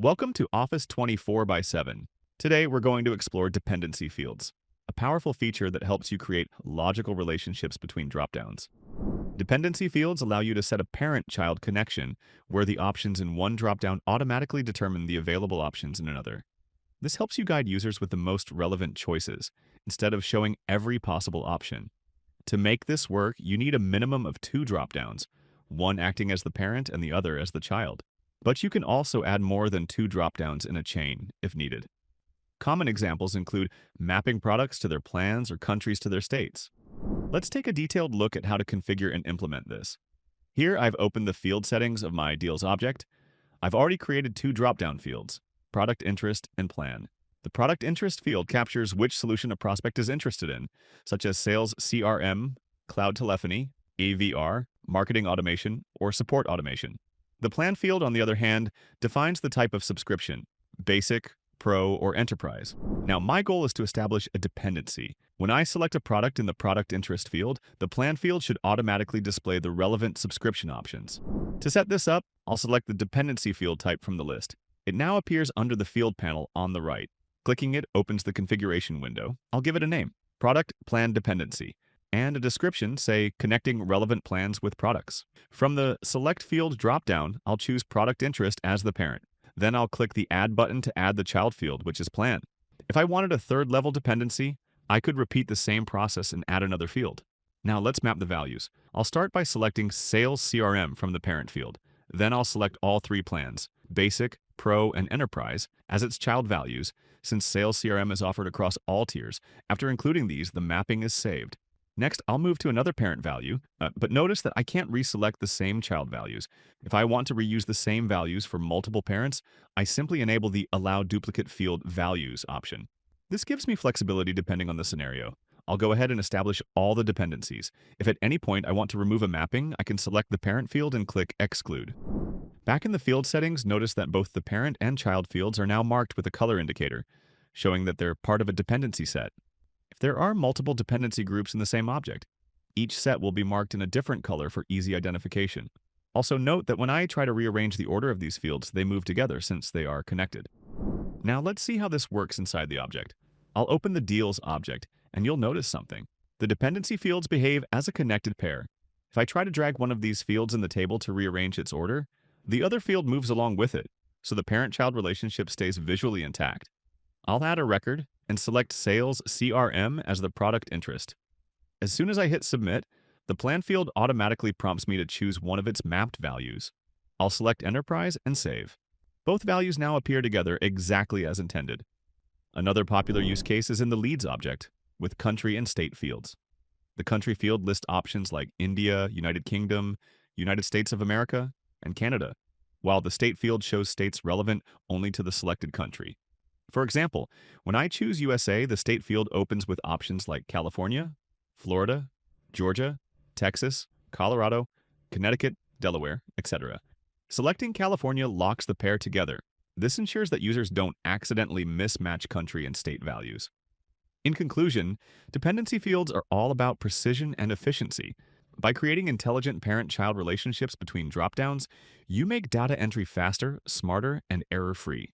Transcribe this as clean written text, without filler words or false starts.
Welcome to Office 24 by 7. Today we're going to explore dependency fields, a powerful feature that helps you create logical relationships between dropdowns. Dependency fields allow you to set a parent-child connection where the options in one dropdown automatically determine the available options in another. This helps you guide users with the most relevant choices, instead of showing every possible option. To make this work, you need a minimum of two dropdowns, one acting as the parent and the other as the child. But you can also add more than two dropdowns in a chain, if needed. Common examples include mapping products to their plans or countries to their states. Let's take a detailed look at how to configure and implement this. Here I've opened the field settings of my deals object. I've already created two dropdown fields, product interest and plan. The product interest field captures which solution a prospect is interested in, such as sales CRM, cloud telephony, AVR, marketing automation, or support automation. The plan field, on the other hand, defines the type of subscription, basic, pro, or enterprise. Now, my goal is to establish a dependency. When I select a product in the product interest field, the plan field should automatically display the relevant subscription options. To set this up, I'll select the dependency field type from the list. It now appears under the field panel on the right. Clicking it opens the configuration window. I'll give it a name, Product Plan Dependency, and a description, say, connecting relevant plans with products. From the Select Field dropdown, I'll choose Product Interest as the parent. Then I'll click the Add button to add the child field, which is Plan. If I wanted a third-level dependency, I could repeat the same process and add another field. Now let's map the values. I'll start by selecting Sales CRM from the parent field. Then I'll select all three plans, Basic, Pro, and Enterprise, as its child values, since Sales CRM is offered across all tiers. After including these, the mapping is saved. Next, I'll move to another parent value, but notice that I can't reselect the same child values. If I want to reuse the same values for multiple parents, I simply enable the Allow Duplicate Field Values option. This gives me flexibility depending on the scenario. I'll go ahead and establish all the dependencies. If at any point I want to remove a mapping, I can select the parent field and click Exclude. Back in the field settings, notice that both the parent and child fields are now marked with a color indicator, showing that they're part of a dependency set. If there are multiple dependency groups in the same object, each set will be marked in a different color for easy identification. Also note that when I try to rearrange the order of these fields, they move together since they are connected. Now let's see how this works inside the object. I'll open the Deals object, and you'll notice something. The dependency fields behave as a connected pair. If I try to drag one of these fields in the table to rearrange its order, the other field moves along with it, so the parent-child relationship stays visually intact. I'll add a record and select Sales CRM as the product interest. As soon as I hit Submit, the plan field automatically prompts me to choose one of its mapped values. I'll select Enterprise and save. Both values now appear together exactly as intended. Another popular use case is in the Leads object, with country and state fields. The country field lists options like India, United Kingdom, United States of America, and Canada, while the state field shows states relevant only to the selected country. For example, when I choose USA, the state field opens with options like California, Florida, Georgia, Texas, Colorado, Connecticut, Delaware, etc. Selecting California locks the pair together. This ensures that users don't accidentally mismatch country and state values. In conclusion, dependency fields are all about precision and efficiency. By creating intelligent parent-child relationships between dropdowns, you make data entry faster, smarter, and error-free.